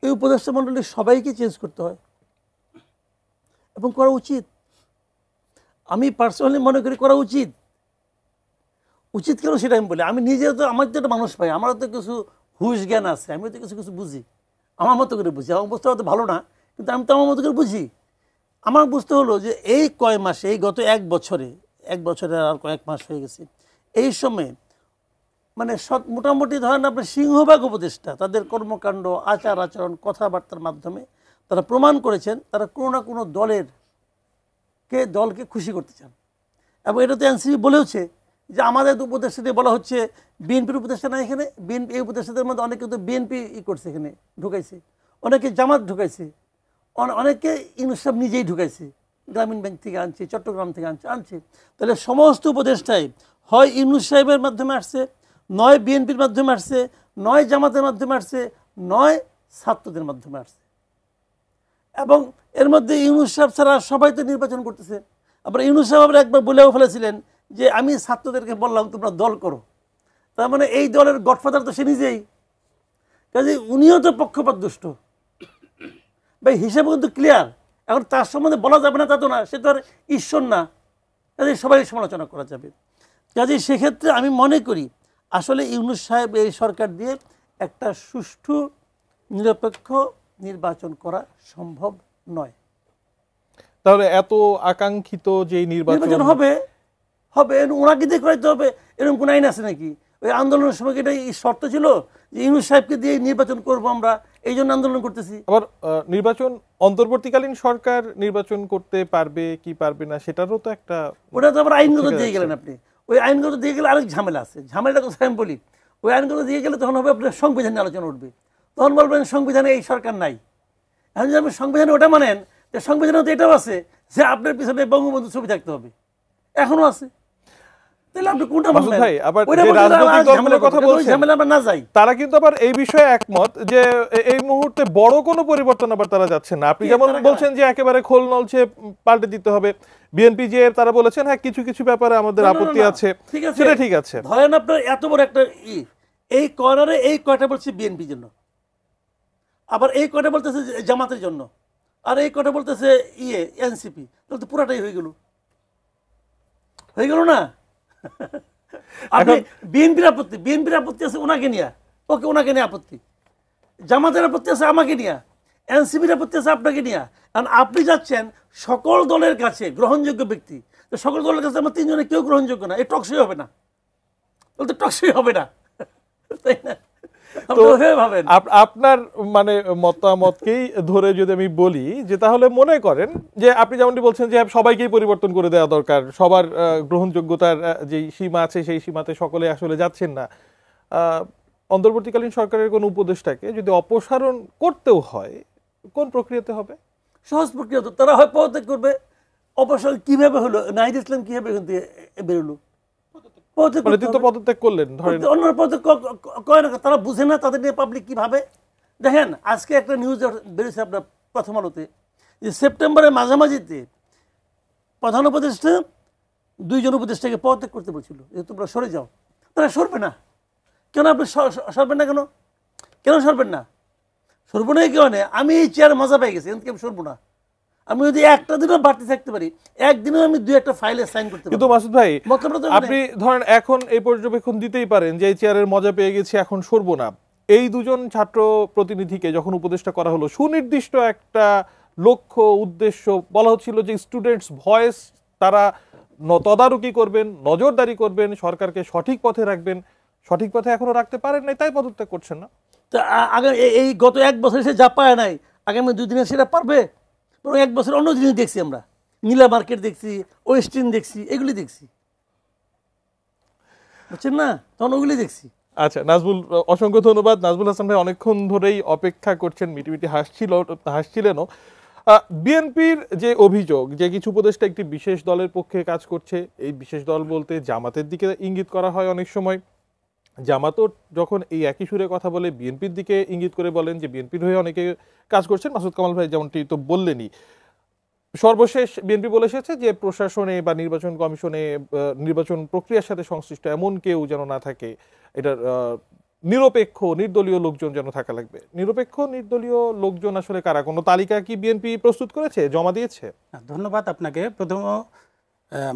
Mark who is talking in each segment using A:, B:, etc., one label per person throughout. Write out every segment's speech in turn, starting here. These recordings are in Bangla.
A: এই উপদেষ্টা মণ্ডলী সবাইকে চেঞ্জ করতে হয় এবং করা উচিত। আমি পার্সোনালি মনে করি করা উচিত। উচিত কেন সেটা আমি বলি, আমি নিজে তো আমার তো একটা মানুষ পাই, আমারও তো কিছু হুশ জ্ঞান আছে, আমি তো কিছু কিছু বুঝি, আমার মতো করে বুঝি। আমার বুঝতে হয়তো ভালো না, কিন্তু আমি তো আমার মতো করে বুঝি। আমার বুঝতে হলো যে এই কয় মাসে, এই গত এক বছরে আর কয়েক মাস হয়ে গেছে, এই সময়ে মানে মোটামুটি ধরেন আপনার সিংহভাগ উপদেষ্টা তাদের কর্মকাণ্ড, আচার আচরণ, কথাবার্তার মাধ্যমে তারা প্রমাণ করেছেন তারা কোনো না কোনো দলকে খুশি করতে চান। এবং এটা তো এনসিপি বলেওছে যে আমাদের উপদেষ্টা দিয়ে বলা হচ্ছে, বিএনপির উপদেষ্টা না এখানে, বিএনপি এই উপদেষ্টাদের মধ্যে অনেকে তো বিএনপি করছে, এখানে ঢুকাইছে, অনেকে জামাত ঢুকাইছে, অনেকে ইউনূস সাহেব নিজেই ঢুকাইছে, গ্রামীণ ব্যাংক থেকে আনছে, চট্টগ্রাম থেকে আনছে। তাহলে সমস্ত উপদেষ্টাই হয় ইউনূস সাহেবের মাধ্যমে আসছে, নয় বিএনপির মাধ্যমে আসছে, নয় জামাতের মাধ্যমে আসছে, নয় ছাত্রদের মাধ্যমে আসছে। এবং এর মধ্যে ইউনূস সাহেব ছাড়া সবাই তো নির্বাচন করতেছে। আবার ইউনূস সাহেব একবার বলেও ফেলেছিলেন যে আমি ছাত্রদেরকে বললাম তোমরা দল করো, তার মানে এই দলের গডফাদার তো সে নিজেই, কাজে উনিও তো পক্ষপাত দুষ্ট ভাই, হিসাব কিন্তু ক্লিয়ার। এখন তার সম্বন্ধে বলা যাবে না তা তো না, সে তো আর ঈশ্বর না, কাজে সবাই সমালোচনা করা যাবে। কাজে সেক্ষেত্রে আমি মনে করি আসলে ইউনূস সাহেব এই সরকার দিয়ে একটা সুষ্ঠু নিরপেক্ষ নির্বাচন করা সম্ভব নয়।
B: তাহলে এত আকাঙ্ক্ষিত যে নির্বাচন
A: হবে ওনাকে দিয়ে করাইতে হবে এরকম কোন আইন আছে নাকি? ওই আন্দোলনের সময় এটাই শর্ত ছিল যে ইউনূস সাহেবকে দিয়ে নির্বাচন করবো আমরা, এই জন্য আন্দোলন করতেছি।
B: আবার নির্বাচন অন্তর্বর্তীকালীন সরকার নির্বাচন করতে পারবে কি পারবে না সেটারও তো একটা,
A: ওটা তো আবার আইনগত দিয়ে গেলেন আপনি। ওই আইনগত দিয়ে গেলে আরেক ঝামেলা আছে, ঝামেলাটা কোথায় আমি বলি, ওই আইনগত দিয়ে গেলে তখন হবে আপনার সংবিধানে আলোচনা উঠবে, তখন বলবেন সংবিধানে এই সরকার নাই। এখন যদি আপনি সংবিধানে ওটা মানেন, যে সংবিধানে তো এটাও আছে যে আপনার পিছনে বঙ্গবন্ধু ছবি থাকতে হবে, এখনো আছে,
B: তারা কিন্তু আবার এই বিষয়ে একমত যে এই মুহূর্তে বড় কোনো পরিবর্তন আবার তারা যাচ্ছে না। আপনি যেমন বলছেন যে একেবারে খোল নলছে পাল্টে দিতে হবে, বিএনপি যে তারা বলেছেন হ্যাঁ কিছু কিছু ব্যাপারে আমাদের আপত্তি আছে, সেটা ঠিক আছে।
A: ধরেন আপনার এত বড় একটা এই কর্নারে এই কয়টা বলছে বিএনপির জন্য, আবার এই কয়টা বলতেছে জামাতের জন্য, আর এই কয়টা বলতেছে এনসিপি, তাহলে তো পুরাটাই হয়ে গেল না। বিএনপির আপত্তি আছে ওনাকে নিয়ে, ওনাকে নিয়ে আপত্তি, জামাতের আপত্তি আছে আমাকে নিয়ে, এনসিপির আপত্তি আছে আপনাকে নিয়ে। কারণ আপনি যাচ্ছেন সকল দলের কাছে গ্রহণযোগ্য ব্যক্তি, তো সকল দলের কাছে আমার তিনজনে কেউ গ্রহণযোগ্য না, এই টকশই হবে না, তাহলে তো টকশই হবে না, তাই না?
B: আপনার মানে মতামতকেই ধরে যদি আমি বলি যে তাহলে মনে করেন যে আপনি যেমনটি বলছেন যে সবাইকেই পরিবর্তন করে দেওয়া দরকার, সবার গ্রহণযোগ্যতার যে সীমা আছে সেই সীমাতে সকলে আসলে যাচ্ছেন না, অন্তর্বর্তীকালীন সরকারের কোন উপদেষ্টাকে যদি অপসারণ করতেও হয় কোন প্রক্রিয়াতে হবে?
A: সহজ প্রক্রিয়া, তো তারা হয় পদত্যাগ করবে। অপসারণ কিভাবে হলো, নাহিদ ইসলাম কিভাবে এখান থেকে বেরোলো?
B: পদত্যাগ করলেন,
A: তারা বুঝে না তাদের নিয়ে পাবলিক কি ভাবে। দেখেন আজকে একটা নিউজ বেরিয়েছে আপনার প্রথম আলোতে, যে সেপ্টেম্বরের মাঝামাঝিতে প্রধান উপদেষ্টা 2 জন উপদেষ্টাকে পদত্যাগ করতে বলছিল যে তোমরা সরে যাও। তারা সরবে না কেন? আপনি সরবেন না কেন সরবেন না? সরবো না কেউ নেই, আমি এই চেয়ারে মজা পেয়ে গেছি, কিন্তু সরবো না। আমি যদি একটা দিনও বাড়তে থাকতে পারি, একদিনও আমি 2-1টা ফাইলে সাইন করতে পারি।
B: কিন্তু মাসুদ ভাই, আপনি ধরেন এখন এই পর্যবেক্ষণ দিতেই পারেন যে এই চেয়ারের মজা পেয়ে গেছি, এখন সরবো না। এই 2 জন ছাত্র প্রতিনিধিকে যখন উপদেষ্টা করা হলো, সুনির্দিষ্ট একটা লক্ষ্য উদ্দেশ্য বলা হচ্ছিল যে স্টুডেন্টস ভয়েস, তারা তদারকি করবেন, নজরদারি করবেন, সরকারকে সঠিক পথে রাখবেন। সঠিক পথে এখনো রাখতে পারেন নাই, তাই পদত্যাগ করছেন না।
A: আগে এই গত 1 বছর সে যা পায় নাই, আগামী 2 দিনে সেটা পারবে? 1 বছর অন্য জিনিস দেখছি আমরা, নীলা মার্কেট দেখছি, ওয়েস্টিন দেখছি, এগুলি দেখছি, বুঝছেন না? তখন ওগুলি দেখছি।
B: আচ্ছা নাজমুল, অসংখ্য ধন্যবাদ। নাজমুল হাসান ভাই অনেকক্ষণ ধরেই অপেক্ষা করছেন, মিটিমিটি হাসছিলেনও। বিএনপির যে অভিযোগ যে কিছু উপদেষ্টা একটি বিশেষ দলের পক্ষে কাজ করছে, এই বিশেষ দল বলতে জামাতের দিকে ইঙ্গিত করা হয় অনেক সময়। জামাতও যখন এই একই সুরে কথা বলে বিএনপির দিকে ইঙ্গিত করে বলেন যে বিএনপির হয়ে অনেকে কাজ করছেন। মাসুদ কামাল ভাই যেমনটি তো বললেনই, সর্বশেষ বিএনপি বলে এসেছে যে প্রশাসনে বা নির্বাচন কমিশনে নির্বাচন প্রক্রিয়ার সাথে সংশ্লিষ্ট এমন কেউ যেন না থাকে, এটার নিরপেক্ষ নির্দলীয় লোকজন যেন থাকা লাগবে। নিরপেক্ষ নির্দলীয় লোকজন আসলে কারা? কোনো তালিকা কি বিএনপি প্রস্তুত করেছে, জমা দিয়েছে?
C: ধন্যবাদ আপনাকে। প্রথম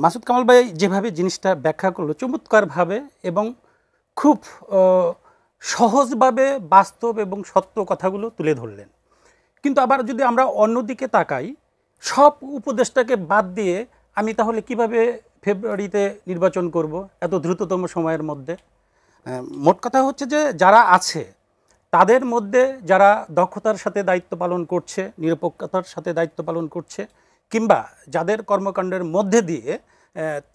C: মাসুদ কামাল ভাই যেভাবে জিনিসটা ব্যাখ্যা করলো চমৎকারভাবে এবং খুব সহজভাবে বাস্তব এবং সত্য কথাগুলো তুলে ধরলেন। কিন্তু আবার যদি আমরা অন্যদিকে তাকাই, সব উপদেষ্টাকে বাদ দিয়ে আমি তাহলে কিভাবে ফেব্রুয়ারিতে নির্বাচন করব এত দ্রুততম সময়ের মধ্যে? মোট কথা হচ্ছে যে যারা আছে তাদের মধ্যে যারা দক্ষতার সাথে দায়িত্ব পালন করছে, নিরপেক্ষতার সাথে দায়িত্ব পালন করছে, কিংবা যাদের কর্মকাণ্ডের মধ্যে দিয়ে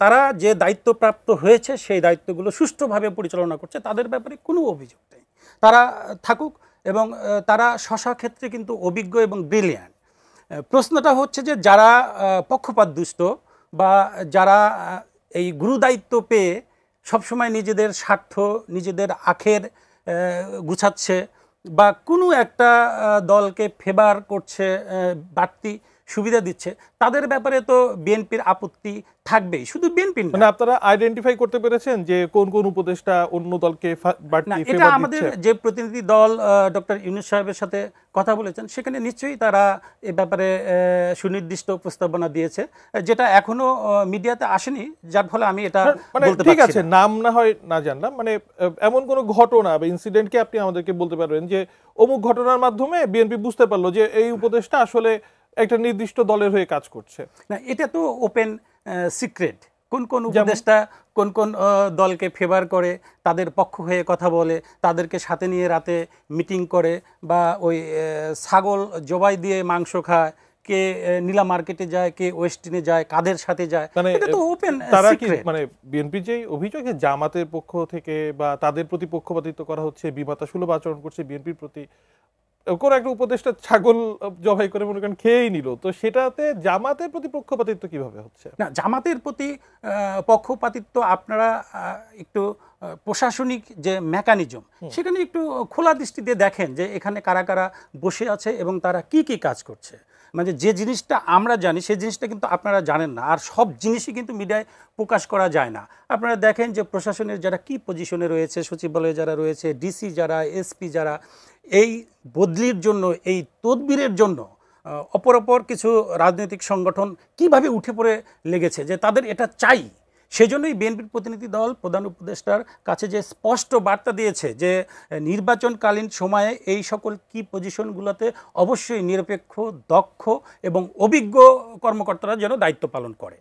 C: তারা যে দায়িত্বপ্রাপ্ত হয়েছে সেই দায়িত্বগুলো সুষ্ঠুভাবে পরিচালনা করছে, তাদের ব্যাপারে কোনো অভিযোগ নেই। তারা থাকুক এবং তারা স্ব ক্ষেত্রে কিন্তু অভিজ্ঞ এবং ব্রিলিয়ান্ট। প্রশ্নটা হচ্ছে যে যারা পক্ষপাতদুষ্ট বা যারা এই গুরুদায়িত্ব পেয়ে সবসময় নিজেদের স্বার্থ, নিজেদের আখের গুছাচ্ছে বা কোনো একটা দলকে ফেভার করছে, বাড়তি সুবিধা দিচ্ছে, তাদের ব্যাপারে তো বিএনপির আপত্তি থাকবেই। শুধু বিএনপি
B: মানে আপনারা আইডেন্টিফাই করতে পেরেছেন যে কোন কোন উপদেষ্টা অন্য দলকে বাড়তি ফেভার
C: এটা
B: দিচ্ছে?
C: আমাদের যে প্রতিনিধি দল ডক্টর ইউনূস সাহেবের সাথে কথা বলেছেন সেখানে নিশ্চয়ই তারা এ ব্যাপারে সুনির্দিষ্ট প্রস্তাবনা দিয়েছে, যেটা এখনো মিডিয়াতে আসেনি, যার ফলে আমি এটা
B: মানে
C: বলতে
B: ঠিক
C: পারছি
B: আছে,
C: না।
B: নাম না হয় না জানলাম, মানে এমন কোন ঘটনা বা ইনসিডেন্টকে আপনি আমাদেরকে বলতে পারবেন যে অমুক ঘটনার মাধ্যমে বিএনপি বুঝতে পারলো যে এই উপদেষ্টা আসলে একটা নির্দিষ্ট দলের হয়ে কাজ করছে?
C: না, এটা তো ওপেন সিক্রেট। কোন কোন উপদেষ্টা কোন কোন দলকে ফেভার করে, তাদের পক্ষ হয়ে কথা বলে, তাদেরকে সাথে নিয়ে রাতে মিটিং করে, বা ওই ছাগল জবাই দিয়ে মাংস খায়, কে নীলা মার্কেটে যায়, কে ওয়েস্টিনে যায়, কাদের সাথে যায়,
B: মানে
C: এটা তো ওপেন
B: তারা কি
C: সিক্রেট।
B: মানে বিএনপি যে অভিযোগ জামাতের পক্ষ থেকে বা তাদের প্রতি পক্ষপাতিত্ব করা হচ্ছে, বিমাতা সুলভ আচরণ করছে বিএনপির প্রতি, কোন একটা উপদেষ্টা ছাগল জবাই করে মনে করেন খেয়েই নিল, তো সেটাতে জামাতের প্রতি পক্ষপাতিত্ব কিভাবে হচ্ছে?
C: না, জামাতের প্রতি পক্ষপাতিত্ব আপনারা একটু প্রশাসনিক যে মেকানিজম সেখানে একটু খোলা দৃষ্টিতে দেখেন যে এখানে কারা কারা বসে আছে এবং তারা কি কি কাজ করছে। মানে যে জিনিসটা আমরা জানি সেই জিনিসটা কিন্তু আপনারা জানেন না, আর সব জিনিসই কিন্তু মিডিয়ায় প্রকাশ করা যায় না। আপনারা দেখেন যে প্রশাসনের যারা কি পজিশনে রয়েছে, সচিবালয়ে যারা রয়েছে, ডিসি যারা, এসপি যারা, এই বদলির জন্য, এই তদবিরের জন্য অপর কিছু রাজনৈতিক সংগঠন কিভাবে উঠে পড়ে লেগেছে যে তাদের এটা চাই। সেজন্যই বিএনপির প্রতিনিধি দল প্রধান উপদেষ্টার কাছে যে স্পষ্ট বার্তা দিয়েছে যে নির্বাচনকালীন সময়ে এই সকল কি পজিশনগুলোতে অবশ্যই নিরপেক্ষ, দক্ষ এবং অভিজ্ঞ কর্মকর্তারা যেন দায়িত্ব পালন করে।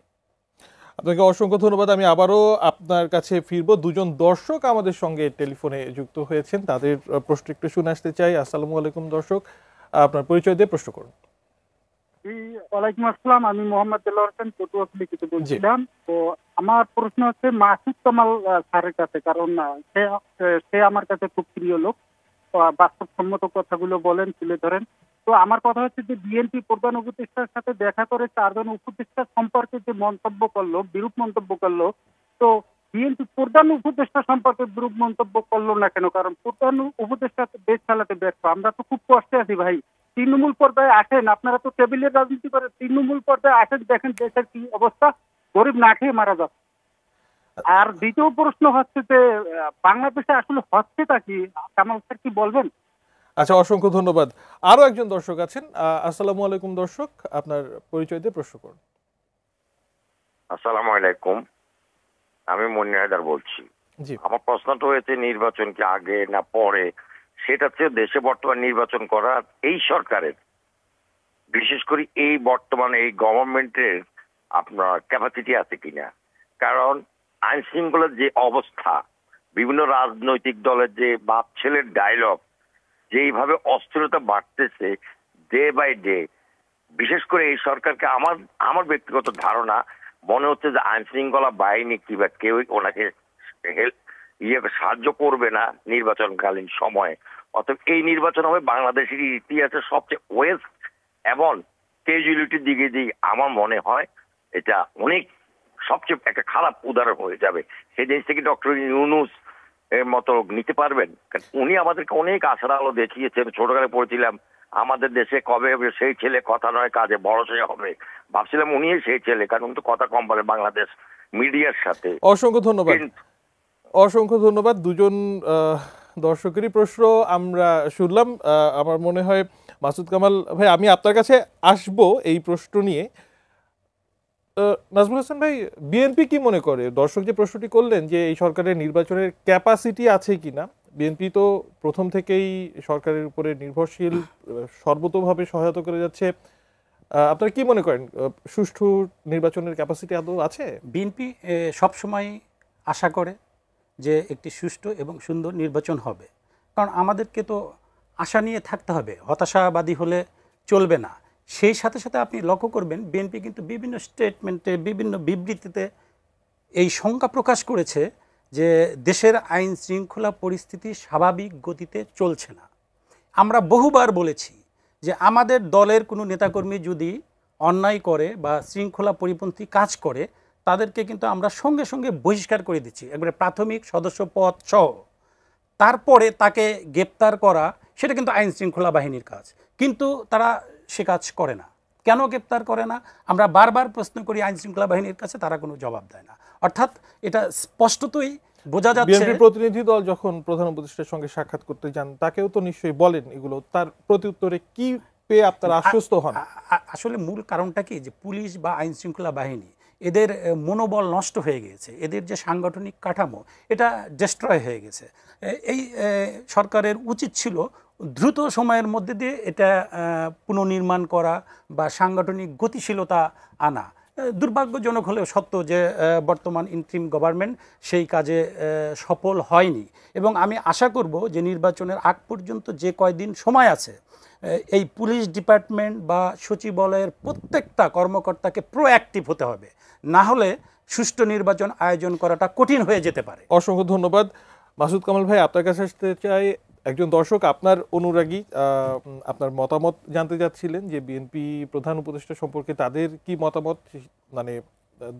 B: আপনাকে অসংখ্য ধন্যবাদ। আমি আবারও আপনার কাছে ফিরবো। দুজন দর্শক আমাদের সঙ্গে টেলিফোনে যুক্ত হয়েছেন, তাদের প্রশ্ন একটু শুনে আসতে চাই। আসসালামু আলাইকুম দর্শক, আপনার পরিচয় দিয়ে প্রশ্ন করুন।
D: ওয়ালাইকুম আসসালাম, আমি মোহাম্মদ দেলোয়ার হোসেন পটুয়াখালী থেকে বলছিলাম। তো আমার প্রশ্ন হচ্ছে মাসুদ কামাল স্যারের কাছে, কারণ সে আমার কাছে খুব প্রিয় লোক, বাস্তবসম্মত কথাগুলো বলেন, তুলে ধরেন। তো আমার কথা হচ্ছে যে বিএনপি প্রধান উপদেষ্টার সাথে দেখা করে 4 জন উপদেষ্টা সম্পর্কে যে মন্তব্য করলো, বিরূপ মন্তব্য করলো, তো বিএনপি প্রধান উপদেষ্টা সম্পর্কে বিরূপ মন্তব্য করলো না কেন? কারণ প্রধান উপদেষ্টা দেশ চালাতে ব্যর্থ। আমরা তো খুব কষ্টে আছি ভাই। তৃণমূল পর্যায়ে আসেন, আপনারা তো টেবিলের রাজনীতি করেন, তৃণমূল পর্যায়ে আসেন, দেখেন দেশের কি অবস্থা, গরিব না খেয়ে মারা যাচ্ছে। আর দ্বিতীয় প্রশ্ন হচ্ছে যে বাংলাদেশে আসলে হচ্ছেটা কি, কামাল স্যার কি বলবেন?
B: আচ্ছা, অসংখ্য ধন্যবাদ। আরো একজন দর্শক আছেন। আসসালামু আলাইকুম দর্শক, আপনার পরিচয় দিয়ে প্রশ্ন করুন।
E: আসসালামু আলাইকুম, আমি মনির হায়দার বলছি।
B: জি,
E: আমার প্রশ্নটা হয়েছে নির্বাচন কি আগে না পরে, সেটা হচ্ছে দেশে বর্তমান নির্বাচন করার এই সরকারের, বিশেষ করে এই বর্তমানে এই গভর্নমেন্টের আপনার ক্যাপাসিটি আছে কিনা। কারণ আইন শৃঙ্খলার যে অবস্থা, বিভিন্ন রাজনৈতিক দলের যে বাপ ছেলের ডায়লগ, যেইভাবে অস্থিরতা বাড়তেছে ডে বাই ডে, বিশেষ করে এই সরকারকে আমার ব্যক্তিগত ধারণা মনে হচ্ছে যে আইন শৃঙ্খলা বাহিনী কিংবা কেউ ওনাকে সাহায্য করবে না নির্বাচনকালীন সময়ে। অতএব এই নির্বাচন হবে বাংলাদেশের ইতিহাসের সবচেয়ে ওয়েস্ট এবং ক্যাজুয়ালিটির দিকে দিয়ে আমার মনে হয় এটা অনেক সবচেয়ে একটা খারাপ উদাহরণ হয়ে যাবে। সেই জিনিস থেকে ডক্টর ইউনূস এর মতো নিতে পারবেন? উনি আমাদেরকে অনেক আশার আলো দেখিয়েছেন। ছোটকালে পড়েছিলাম আমাদের দেশে কবে হবে সেই ছেলে, কথা নয় কাজে বড় সে হবে। ভাবছিলাম উনি সেই ছেলে, কারণ উনি তো কথা কম বলে বাংলাদেশ মিডিয়ার সাথে।
B: অসংখ্য ধন্যবাদ। অসংখ্য ধন্যবাদ। দুজন দর্শকেরই প্রশ্ন আমরা শুনলাম। আমার মনে হয় মাসুদ কামাল ভাই, আমি আপনার কাছে আসব এই প্রশ্ন নিয়ে। নাজমুল হাসান ভাই, বিএনপি কি মনে করে, দর্শক যে প্রশ্নটি করলেন যে এই সরকারের নির্বাচনের ক্যাপাসিটি আছে কিনা, বিএনপি তো প্রথম থেকেই সরকারের উপরে নির্ভরশীল, সর্বতোভাবে সহায়তা করে যাচ্ছে। আপনারা কি মনে করেন, সুষ্ঠু নির্বাচনের ক্যাপাসিটি আদৌ আছে?
C: বিএনপি সবসময় আশা করে যে একটি সুষ্ঠু এবং সুন্দর নির্বাচন হবে, কারণ আমাদেরকে তো আশা নিয়ে থাকতে হবে, হতাশাবাদী হলে চলবে না। সেই সাথে সাথে আপনি লক্ষ্য করবেন বিএনপি কিন্তু বিভিন্ন স্টেটমেন্টে, বিভিন্ন বিবৃতিতে এই শঙ্কা প্রকাশ করেছে যে দেশের আইন শৃঙ্খলা পরিস্থিতি স্বাভাবিক গতিতে চলছে না। আমরা বহুবার বলেছি যে আমাদের দলের কোনো নেতাকর্মী যদি অন্যায় করে বা শৃঙ্খলা পরিপন্থী কাজ করে, তাদেরকে কিন্তু আমরা সঙ্গে সঙ্গে বহিষ্কার করে দিচ্ছি, একবারে প্রাথমিক সদস্য পদ সহ। তারপরে তাকে গ্রেপ্তার করা সেটা কিন্তু আইন শৃঙ্খলা বাহিনীর কাজ, কিন্তু তারা সে কাজ করে না। কেন গ্রেপ্তার করে না আমরা বারবার প্রশ্ন করি আইন শৃঙ্খলা বাহিনীর কাছে, তারা কোনো জবাব দেয় না। অর্থাৎ এটা স্পষ্টতই বোঝা যাচ্ছে।
B: বিএনপি প্রতিনিধি দল যখন প্রধান উপদেষ্টার সঙ্গে সাক্ষাৎ করতে যান, তাকেও তো নিশ্চয়ই বলেন এগুলো, তার প্রত্যুত্তরে কি পেয়ে আপনারা আশ্বস্ত হন?
C: আসলে মূল কারণটা কি, যে পুলিশ বা আইন শৃঙ্খলা বাহিনী এদের মনোবল নষ্ট হয়ে গিয়েছে, এদের যে সাংগঠনিক কাঠামো এটা ডিস্ট্রয় হয়ে গেছে। এই সরকারের উচিত ছিল দ্রুত সময়ের মধ্যে দিয়ে এটা পুনর্নির্মাণ করা বা সাংগঠনিক গতিশীলতা আনা। দুর্ভাগ্যজনক হলেও সত্য যে বর্তমান ইন্টারিম গভর্নমেন্ট সেই কাজে সফল হয়নি, এবং আমি আশা করব যে নির্বাচনের আগ পর্যন্ত যে কয়দিন সময় আছে, এই পুলিশ ডিপার্টমেন্ট বা সচিবালয়ের প্রত্যেকটা কর্মকর্তাকে প্রোঅ্যাক্টিভ হতে হবে, না হলে সুষ্ঠু নির্বাচন আয়োজন করাটা কঠিন হয়ে যেতে পারে।
B: অসংখ্য ধন্যবাদ। মাসুদ কামাল ভাই, আপনার কাছে আসতে চাই, একজন দর্শক আপনার অনুরাগী, আপনার মতামত জানতে চাচ্ছিলেন যে বিএনপি প্রধান উপদেষ্টা সম্পর্কে তাদের কি মতামত, মানে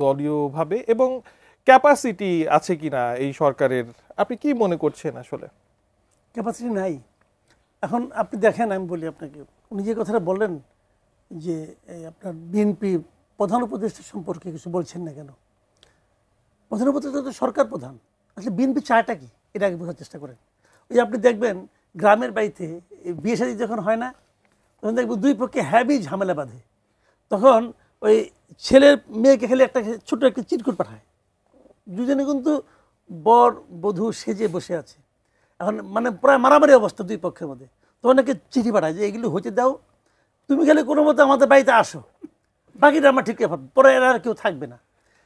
B: দলীয়ভাবে, এবং ক্যাপাসিটি আছে কিনা এই সরকারের, আপনি কি মনে করছেন? আসলে
A: ক্যাপাসিটি নাই। এখন আপনি দেখেন, আমি বলি আপনাকে, উনি যে কথাটা বললেন যে আপনার বিএনপি প্রধান উপদেষ্টা সম্পর্কে কিছু বলছেন না কেন? প্রধান উপদেষ্টা তো সরকার প্রধান, আসলে বিএনপি চায়টা কি এটা আগে বোঝার চেষ্টা করেন। ওই আপনি দেখবেন গ্রামের বাড়িতে বিয়ে শাদী যখন হয় না, তখন দেখবেন দুই পক্ষে হ্যাভি ঝামেলা বাঁধে, তখন ওই ছেলের মেয়েকে খেলে একটা ছোট একটা চিরকুট পাঠায়, দুজনে কিন্তু বর বধূ সেজে বসে আছে, এখন মানে প্রায় মারামারি অবস্থা দুই পক্ষের মধ্যে, তখন নাকি চিঠি পাঠায় যে এগুলো হতে দাও, তুমি খেলে কোনো মতো আমাদের বাড়িতে আসো, বাকিটা আমরা ঠিক পাবো, পরে এরা আর কেউ থাকবে না।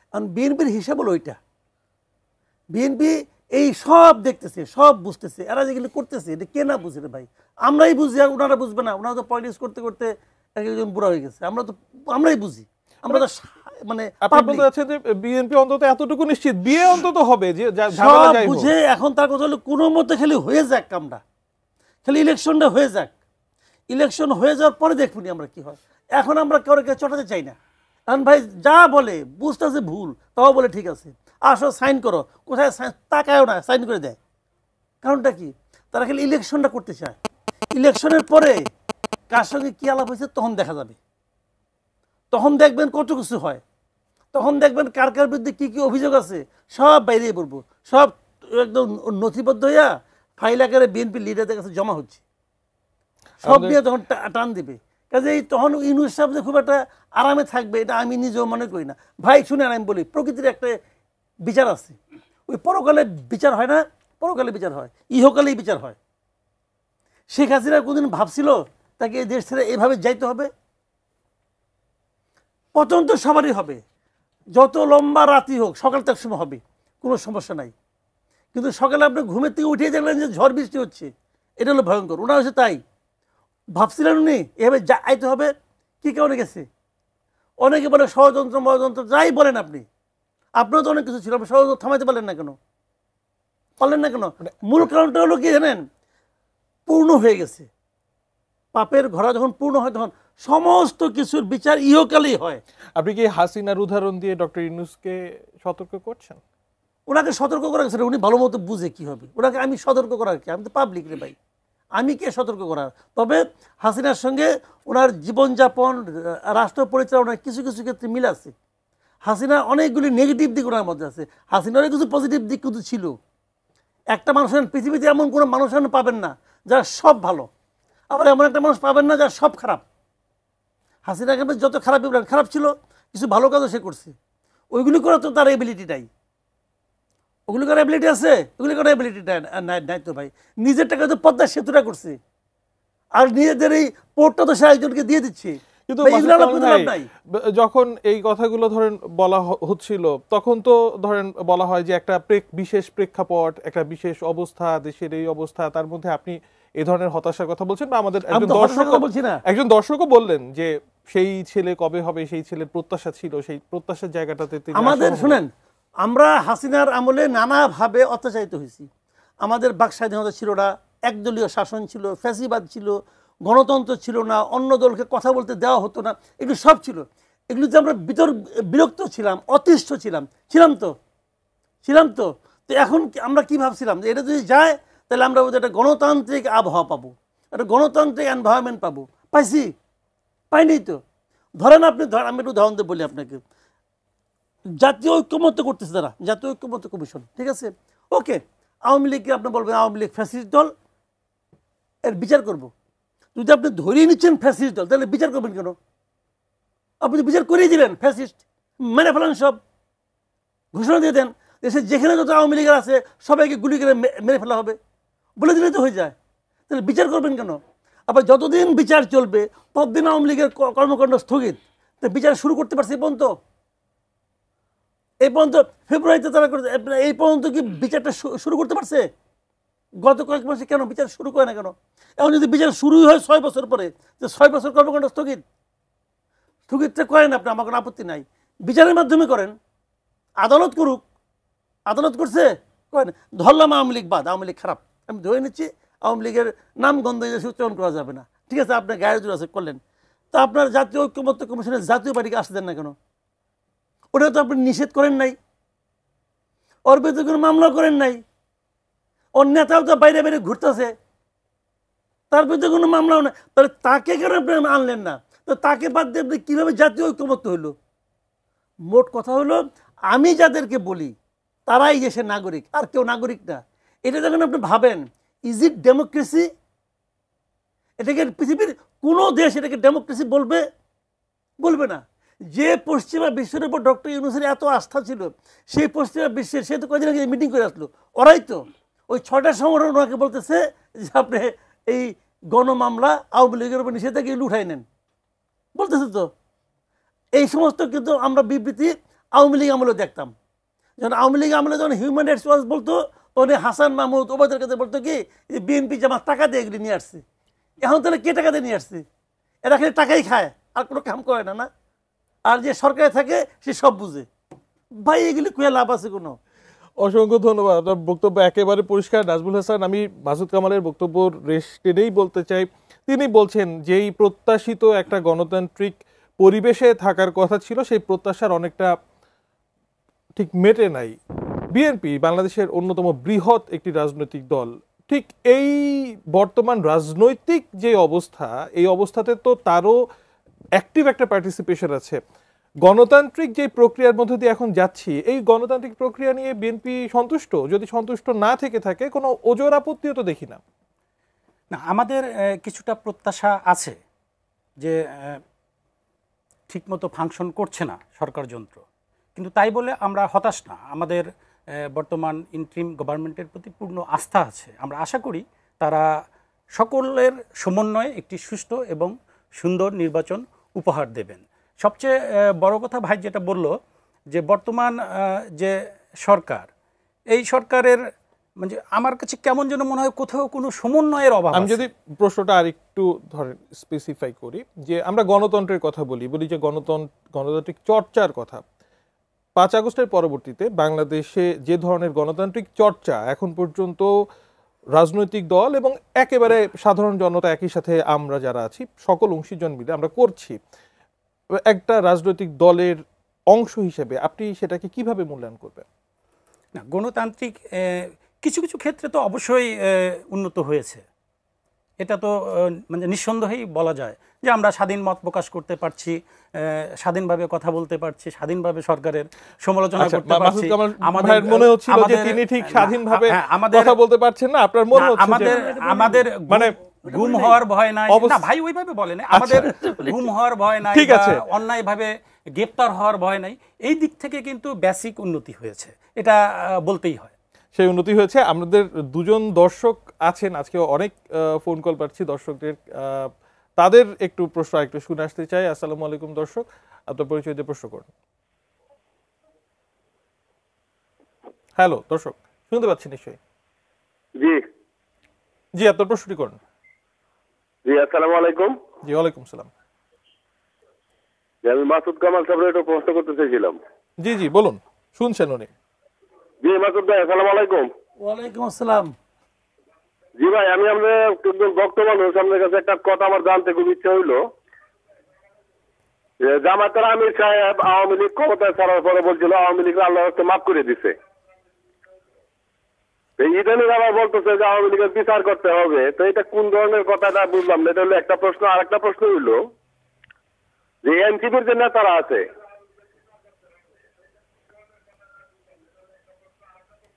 A: কারণ বিএনপির হিসাব হলো ওইটা, বিএনপি এই সব দেখতেছে, সব বুঝতেছে, এরা যেগুলো করতেছে এটা কে না বুঝে রে ভাই, আমরাই বুঝি, আর ওনারা বুঝবে না, ওনারা তো পলিটিক্স করতে করতে একজন বুড়া হয়ে গেছে, আমরাই বুঝি, আমরা তো মানে
B: আপনি বলতে চাচ্ছেন যে বিএনপি অন্তত এতটুকু নিশ্চিত বিয়ে অন্তত হবে, যে
A: সব বুঝে। এখন তার কথা হলো কোনো মতে খালি হয়ে যাক, আমরা খালি ইলেকশনটা হয়ে যাক, ইলেকশন হয়ে যাওয়ার পরে দেখবনি আমরা কি হয়। এখন আমরা কাউকে চটাতে চাই না, কারণ ভাই যা বলে বুঝতেছে ভুল, তাও বলে ঠিক আছে, আসো সাইন করো, কোথায় তাকায়ও না, সাইন করে দেয়। কারণটা কি, তারা খালি ইলেকশনটা করতে চায়, ইলেকশনের পরে কার সঙ্গে কি আলাপ হয়েছে তখন দেখা যাবে, তখন দেখবেন কত কিছু হয়, তখন দেখবেন কার কার বিরুদ্ধে কী কী অভিযোগ আছে সব বাইরে পড়বো, সব একদম নথিবদ্ধ হইয়া ফাইল আকারে বিএনপি লিডারদের কাছে জমা হচ্ছে, সব নিয়ে তখন টান দেবে। কাজেই তখন ইউনূস সাহেব যে খুব একটা আরামে থাকবে এটা আমি নিজেও মনে করি না। ভাই শুনেন, আমি বলি প্রকৃতির একটা বিচার আছে, ওই পরকালে বিচার হয় না, পরকালে বিচার হয়, ইহকালেই বিচার হয়। শেখ হাসিনা কোনদিন ভাবছিল তাকে এই দেশ ছেড়ে এভাবে যাইতে হবে? পতন তো সবারই হবে, যত লম্বা রাতি হোক, সকাল তার সময় হবে, কোনো সমস্যা নাই। কিন্তু সকালে আপনি ঘুমের থেকে উঠিয়ে দেখলেন যে ঝড় বৃষ্টি হচ্ছে, এটা হলো ভয়ঙ্কর। ওনার হচ্ছে তাই ভাবছিলেন উনি এভাবে যাইতে হবে। কি কারণে গেছে? অনেকে বলে ষড়যন্ত্র মড়যন্ত্র, যাই বলেন আপনি, আপনারও তো অনেক কিছু ছিল, আপনি ষড়যন্ত্র থামাইতে পারলেন না কেন? মূল কারণটা হলো কি জানেন, পূর্ণ হয়ে গেছে, পাপের ঘোড়া যখন পূর্ণ হয় তখন সমস্ত কিছুর বিচার ইহকালেই হয়।
B: আপনি কি হাসিনার উদাহরণ দিয়ে ডক্টর ইউনূসকে সতর্ক করছেন?
A: ওনাকে সতর্ক করা গেছে, উনি ভালো মতো বুঝে কি হবে। ওনাকে আমি সতর্ক করার কি, আমি তো পাবলিক রে ভাই, আমি কে সতর্ক করার? তবে হাসিনার সঙ্গে ওনার জীবনযাপন, রাষ্ট্র পরিচালনার কিছু কিছু ক্ষেত্রে মিল আছে। হাসিনার অনেকগুলি নেগেটিভ দিক ওনার মধ্যে আছে, হাসিনারও কিছু পজিটিভ দিক কিন্তু ছিল। একটা মানুষ পৃথিবীতে এমন কোনো মানুষ পাবেন না যারা সব ভালো, আবার এমন একটা মানুষ পাবেন না যারা সব খারাপ। হাসিনা যত খারাপ ছিল, কিছু ভালো কাজও সে করছে, ওইগুলি করা তো তার এবিলিটি নাই। ওগুলি করার এবিলিটি আছে, ওগুলি করার এবিলিটি নাই তো ভাই। নিজের টাকা তো পদ্মা সেতুটা করছে, আর নিজেদের এই পোর্টটা তো সে একজনকে দিয়ে দিচ্ছে।
B: কিন্তু যখন এই কথাগুলো ধরেন বলা হচ্ছিল, তখন তো ধরেন বলা হয় যে একটা বিশেষ প্রেক্ষাপট, একটা বিশেষ অবস্থা, দেশের এই অবস্থা, তার মধ্যে আপনি এই ধরনের হতাশার কথা বলছেন, বা আমাদের একজন দর্শকও বললেন যে সেই ছেলে কবে হবে, সেই ছেলের প্রত্যাশা ছিল, সেই প্রত্যাশার জায়গাটাতে
A: আমাদের শুনেন, আমরা হাসিনার আমলে নানাভাবে অত্যাচারিত হয়েছি। আমাদের বাক স্বাধীনতা ছিল না, একদলীয় শাসন ছিল, ফ্যাসিবাদ ছিল, গণতন্ত্র ছিল না, অন্য দলকে কথা বলতে দেওয়া হতো না, এগুলো সব ছিল। এগুলোতে আমরা বিরক্ত ছিলাম, অতিষ্ঠ ছিলাম তো। তো এখন আমরা কি ভাবছিলাম যে এটা যদি যায় তাহলে আমরা একটা গণতান্ত্রিক আবহাওয়া পাবো, একটা গণতান্ত্রিক এনভায়রনমেন্ট পাবো। পাইনি তো। ধরেন আমি একটু উদাহরণ দিয়ে বলি আপনাকে, জাতীয় ঐক্যমত্য করতেছে তারা, জাতীয় ঐক্যমত্য কমিশন, ঠিক আছে, ওকে। আওয়ামী লীগকে আপনি বলবেন আওয়ামী লীগ ফ্যাসিস্ট দল, এর বিচার করব। যদি আপনি ধরিয়ে নিচ্ছেন ফ্যাসিস্ট দল, তাহলে বিচার করবেন কেন? আপনি বিচার করিয়ে দিলেন, ফ্যাসিস্ট মেরে ফেলেন, সব ঘোষণা দিয়ে দেন, দেশে যেখানে যত আওয়ামী লীগের আছে সবাইকে গুলি করে মেরে ফেলা হবে, বলে দিলে তো হয়ে যায়। তাহলে বিচার করবেন কেন? আবার যতদিন বিচার চলবে ততদিন আওয়ামী লীগের কর্মকাণ্ড স্থগিত। তো বিচার শুরু করতে পারছে এই পর্যন্ত ফেব্রুয়ারিতে তারা করে, এই পর্যন্ত কি বিচারটা শুরু করতে পারছে? গত কয়েক মাসে কেন বিচার শুরু করে না কেন? এখন যদি বিচার শুরুই হয় 6 বছর পরে, যে 6 বছর কর্মকাণ্ড স্থগিতটা করেন আপনি, আমার কোনো আপত্তি নাই, বিচারের মাধ্যমে করেন, আদালত করুক। আদালত করছে, করেন। ধরলাম আওয়ামী লীগ বাদ, আওয়ামী লীগ খারাপ, আমি ধরে নিচ্ছি আওয়ামী লীগের নাম গন্ধ উচ্চারণ করা যাবে না, ঠিক আছে, আপনার গায়ের জোর আছে, করলেন। তো আপনার জাতীয় ঐক্যমত্য কমিশনের জাতীয় পার্টিকে আসতে দেন না কেন? ওটা তো আপনি নিষেধ করেন নাই, ওর বিরুদ্ধে কোনো মামলা করেন নাই, ওর নেতাও তো বাইরে বাইরে ঘুরতেছে, তার বিরুদ্ধে কোনো মামলাও নেই, তাহলে তাকে কেন আপনি আনলেন না? তো তাকে বাদ দিয়ে আপনি কীভাবে জাতীয় ঐক্যমত্য হইল? মোট কথা হলো, আমি যাদেরকে বলি তারাই দেশের নাগরিক, আর কেউ নাগরিক না। এটা যখন আপনি ভাবেন, ইজ ইট ডেমোক্রেসি? এটাকে পৃথিবীর কোনো দেশ এটাকে ডেমোক্রেসি বলবে না। যে পশ্চিমা বিশ্বের উপর ডক্টর ইউনূসের এত আস্থা ছিল, সেই পশ্চিমা বিশ্বের, সে তো কদিন আগে মিটিং করে আসলো, ওরাই তো ওই 6টা সংগঠন ওনাকে বলতেছে যে আপনি এই গণমামলা আওয়ামী লীগের উপর নিষেধাজ্ঞা এগুলো উঠাই নেন, বলতেছে তো। এই সমস্ত কিন্তু আমরা বিবৃতি আওয়ামী লীগ আমলে দেখতাম। যখন আওয়ামী লীগ আমলে যখন হিউম্যান রাইটস ওয়াচ বলতো, তখন হাসান মাহমুদ ওবায়দের কাছে বলতো কি, বিএনপি জামাত টাকা দিয়ে এগুলি নিয়ে আসছে। এখন তাহলে কে টাকা দিয়ে নিয়ে আসছে? এরা খালি টাকাই খায়, আর কোনো কাম করে না, না? আর যে সরকারে থাকে সে সব বুঝে। ভাই এগুলি কুয়া লাভ আছে কোনো?
B: অসংখ্য ধন্যবাদ, আপনার বক্তব্য একেবারে পরিষ্কার। নাজমুল হাসান, আমি মাসুদ কামালের বক্তব্য রেশ টেনেই বলতে চাই, তিনি বলছেন যে এই প্রত্যাশিত একটা গণতান্ত্রিক পরিবেশে থাকার কথা ছিল, সেই প্রত্যাশার অনেকটা ঠিক মেটে নাই। বিএনপি বাংলাদেশের অন্যতম বৃহৎ একটি রাজনৈতিক দল, ঠিক এই বর্তমান রাজনৈতিক যে অবস্থা, এই অবস্থাতে তো তারও অ্যাক্টিভ একটা পার্টিসিপেশন আছে। গণতান্ত্রিক যে প্রক্রিয়ার মধ্যে দিয়ে এখন যাচ্ছি, এই গণতান্ত্রিক প্রক্রিয়া নিয়ে বিএনপি সন্তুষ্ট? যদি সন্তুষ্ট না থেকে থাকে, কোনো ওজোর আপত্তিও তো দেখি না।
C: না, আমাদের কিছুটা প্রত্যাশা আছে যে ঠিকমতো ফাংশন করছে না সরকার যন্ত্র, কিন্তু তাই বলে আমরা হতাশ না। আমাদের বর্তমান ইন্টারিম গভর্নমেন্টের প্রতি পূর্ণ আস্থা আছে। আমরা আশা করি তারা সকলের সমন্বয়ে একটি সুষ্ঠু এবং সুন্দর নির্বাচন উপহার দেবেন। সবচেয়ে বড় কথা ভাই যেটা বলল, যে বর্তমান যে সরকার, এই সরকারের মানে আমার কাছে কেমন যেন মনে হয় কোথাও কোনো সমন্বয়ের অভাব।
B: আমি যদি প্রশ্নটা আর একটু ধরেন স্পেসিফাই করি, যে আমরা গণতন্ত্রের কথা বলি যে গণতান্ত্রিক চর্চার কথা, 5 আগস্টের পরবর্তীতে বাংলাদেশে যে ধরনের গণতান্ত্রিক চর্চা এখন পর্যন্ত রাজনৈতিক দল এবং একেবারে সাধারণ জনতা একই সাথে আমরা যারা আছি সকল অংশীজন মিলে আমরা করছি, একটা রাজনৈতিক দলের অংশ হিসেবে আপনি সেটাকে কিভাবে মূল্যায়ন করবেন?
C: না, গণতান্ত্রিক কিছু কিছু ক্ষেত্রে তো অবশ্যই উন্নত হয়েছে, এটা তো মানে নিঃসন্দেহেই বলা যায় যে আমরা স্বাধীন মত প্রকাশ করতে পারছি, স্বাধীনভাবে কথা বলতে পারছি, স্বাধীনভাবে সরকারের সমালোচনা
B: আচ্ছা,
C: করতে
B: মাসুদ
C: পারছি।
B: কামাল ভাইয়ের মনে হচ্ছিল যে তিনি ঠিক স্বাধীনভাবে কথা বলতে পারছেন না, আপনার মনে হচ্ছে
C: আমাদের
B: মানে
C: গুম হওয়ার ভয় নাই না ভাই, ওইভাবে বলেন, আমাদের গুম হওয়ার ভয় নাই,
B: ঠিক আছে,
C: অন্যায়ভাবে গ্রেপ্তার হওয়ার ভয় নাই, এই দিক থেকে কিন্তু বেসিক উন্নতি হয়েছে, এটা বলতেই হয়।
B: সেই উন্নতি হয়েছে। আমাদের দুজন দর্শক আছেন আজকে, অনেক ফোন কল পাচ্ছি দর্শকদের, তাদের একটু প্রশ্ন একটু শুনে আসতে চাই। আসসালামু আলাইকুম দর্শক, আপনার পরিচয় দিয়ে প্রশ্ন করুন। হ্যালো দর্শক, শুনতে পাচ্ছি নিশ্চয়ই?
F: জি
B: জি, আপনার প্রশ্নটি করুন।
F: জি, আসসালামু আলাইকুম।
B: জি, ওয়ালাইকুম সালাম।
F: আমি মাসুদ কামাল সাহেবের একটু প্রশ্ন করতে চাইছিলাম।
B: জি জি বলুন, শুনছেন উনি?
F: জি মাসুদ ভাই, আসসালামু আলাইকুম।
A: ওয়ালাইকুম আসসালাম।
F: জি ভাই, আমি আপনার ভক্ত মানুষ, আপনার কাছে একটা কথা আমার জানতে খুব ইচ্ছা হইলো যে জামাতের আমির সাহেব আওয়ামী লীগ ক্ষমতায় ছাড়ার পরে বলছিল আওয়ামী লীগ আল্লাহ মাফ করে দিছে, ইদানিং আবার বলতেছে যে আওয়ামী লীগের বিচার করতে হবে। তো এটা কোন ধরনের কথাটা বুঝলাম না, এটা হলো একটা প্রশ্ন। আর একটা প্রশ্ন হইলো যে এনসিপির যে নেতারা আছে,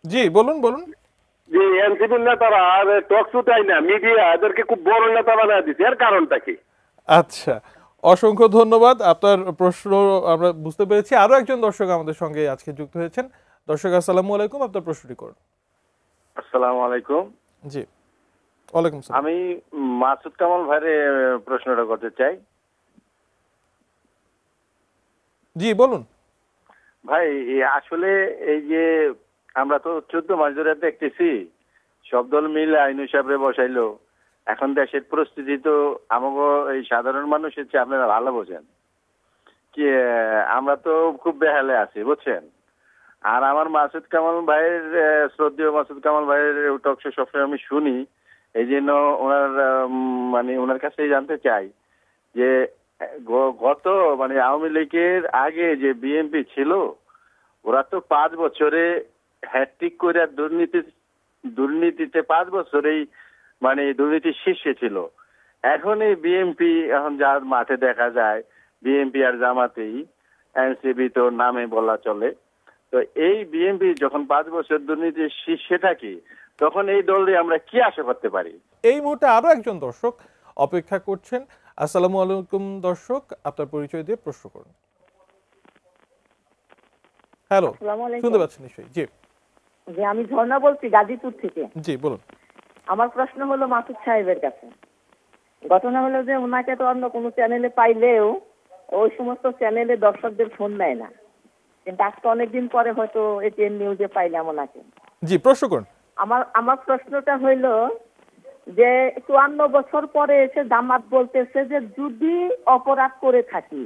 B: জি বলুন বলুন।
F: যে এনসিপির নেতারা টক শুটাই না, মিডিয়া এদেরকে খুব বড় নেতা বানায় দিচ্ছে, এর কারণটা কি?
B: আচ্ছা, অসংখ্য ধন্যবাদ, আপনার প্রশ্ন আমরা বুঝতে পেরেছি। আরো একজন দর্শক আমাদের সঙ্গে আজকে যুক্ত হয়েছেন। দর্শক আসসালামু আলাইকুম, আপনার প্রশ্নটি করুন।
G: আসসালামু আলাইকুম।
B: জি, ওয়ালাইকুম সালাম।
G: আমি মাসুদ কামাল ভাইয়ের প্রশ্নটা করতে চাই।
B: জি বলুন।
G: ভাই আসলে এই যে আমরা তো 14 মাস ধরে দেখতেছি সব দল মিলে আইন হিসাবে বসাইলো, এখন দেশের পরিস্থিতি তো আমাকে এই সাধারণ মানুষের চেয়ে আপনারা ভালো বোঝেন কি, আমরা তো খুব বেহালে আছি বুঝছেন। আর আমার মাসুদ কামাল ভাইয়ের শ্রদ্ধেয় মাসুদ কামাল ভাইয়ের টকশো সবসময় আমি শুনি, এই জন্য ওনার মানে ওনার কাছেই জানতে চাই যে গত মানে আওয়ামী লীগের আগে যে বিএনপি ছিল, ওরা তো 5 বছরে হ্যাট্রিক করে দুর্নীতিতে 5 বছরেই মানে দুর্নীতির শীর্ষে ছিল। এখন এই বিএনপি এখন যার মাঠে দেখা যায়, বিএনপি আর জামাতেই, এনসিপি তো নামে বলা চলে। তো এই বিএনপি যখন 5 বছর দুর্নীতির শীর্ষে থাকি, তখন এই দল দিয়ে আমরা কি আশা করতে পারি?
B: এই মুহূর্তে আরো একজন দর্শক অপেক্ষা করছেন। আসসালামু আলাইকুম দর্শক, আপনার পরিচয় দিয়ে প্রশ্ন করুন। হ্যালো, শুনতে পাচ্ছেন নিশ্চয়ই? জি
H: যে আমি ঝর্ণা বলছি গাজীপুর থেকে।
B: জি বলুন।
H: আমার প্রশ্ন হলো মাসুদ সাহেবের কাছে। ঘটনা হলো যে ওনাকে তো অন্য কোনো চ্যানেলে পাইলেও ওই সমস্ত চ্যানেলে দর্শকদের ফোন নেয় না, কিন্তু আজকে অনেকদিন পরে হয়তো এটিএন নিউজে পাইলাম ওনাকে।
B: জি প্রশ্ন করুন।
H: আমার প্রশ্নটা হইলো যে 54 বছর পরে এসে জামাত বলতেছে যে যদি অপরাধ করে থাকি,